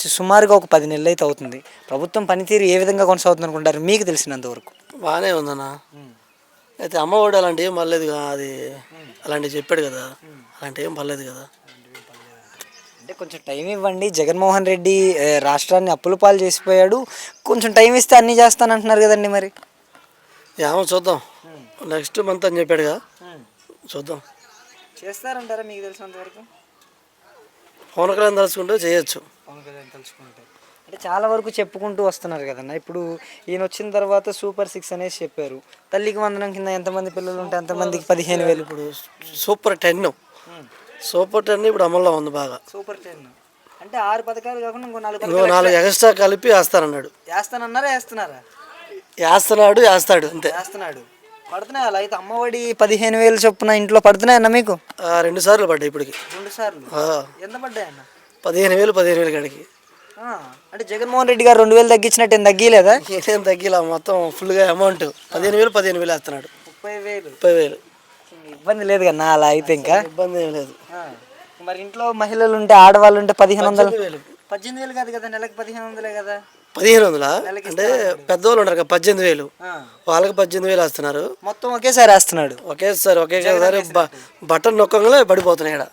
వచ్చి సుమారుగా ఒక 10 నెలలు అయితే అవుతుంది. ప్రభుత్వం పనితీరు ఏ విధంగా కొనసాగుతుంది అనుకుంటారు మీకు తెలిసినంత వరకు? బాగానే ఉందన్న. అయితే అమ్మ ఒడి అలాంటివి ఏం పర్లేదు అది అలాంటివి చెప్పాడు కదా, అలాంటివి ఏం పర్లేదు కదా. అంటే కొంచెం టైం ఇవ్వండి. జగన్మోహన్ రెడ్డి రాష్ట్రాన్ని అప్పుల పాలు చేసిపోయాడు. కొంచెం టైం ఇస్తే అన్నీ చేస్తానంటున్నారు కదండి మరి. ఏమో చూద్దాం, నెక్స్ట్ మంత్ అని చెప్పాడుగా, చూద్దాం. చేస్తారంటారా మీకు తెలిసినంత వరకు? పవన్ కళ్యాణ్ తలుచుకుంటే చేయొచ్చు. పవన్ కళ్యాణ్ తలుచుకుంటే అంటే చాలా వరకు చెప్పుకుంటూ వస్తున్నారు కదన్న. ఇప్పుడు ఈయన వచ్చిన తర్వాత సూపర్ 6 అనేసి చెప్పారు. తల్లికి వందనం కింద ఎంతమంది పిల్లలు ఉంటే అంతమందికి 15,000. ఇప్పుడు సూపర్ 10 ఇప్పుడు అమల్లో ఉంది బాగా. సూపర్ 10 అంటే 6 పథకాలు కాకుండా ఇంకో 4 ఇంకో 4 ఎక్స్ట్రా కలిపి వేస్తానన్నాడు. వేస్తానన్నారా వేస్తున్నారా? వేస్తాడు అంతే. వేస్తున్నాడు. పడుతున్నాయి అలా అయితే అమ్మఒడి 15,000 చొప్పున ఇంట్లో పడుతున్నాయన్న మీకు? 2 సార్లు పడ్డాయి ఇప్పటికి. 2 సార్లు ఎంత పడ్డాయన్న? 15,000 కాడికి. అంటే జగన్మోహన్ రెడ్డి గారు 2,000 తగ్గించినట్టు ఏం తగ్గిలేదా? ఏం తగ్గిలా, మొత్తం ఫుల్గా అమౌంట్ 15,000 వేస్తున్నాడు. 30,000 ఇబ్బంది లేదు కన్నా అలా అయితే. ఇంకా ఇబ్బంది ఏం లేదు. మరి ఇంట్లో మహిళలు ఉంటే ఆడవాళ్ళు ఉంటే 1,500. 18,000 కాదు కదా, నెలకు 1,500 కదా. 1,500 అంటే పెద్దవాళ్ళు ఉంటారు కదా 18,000, వాళ్ళకి 18,000 వేస్తున్నారు. మొత్తం ఒకేసారి వేస్తున్నాడు. ఒకేసారి బటన్ నొక్కగానే పడిపోతున్నాయి ఇక్కడ.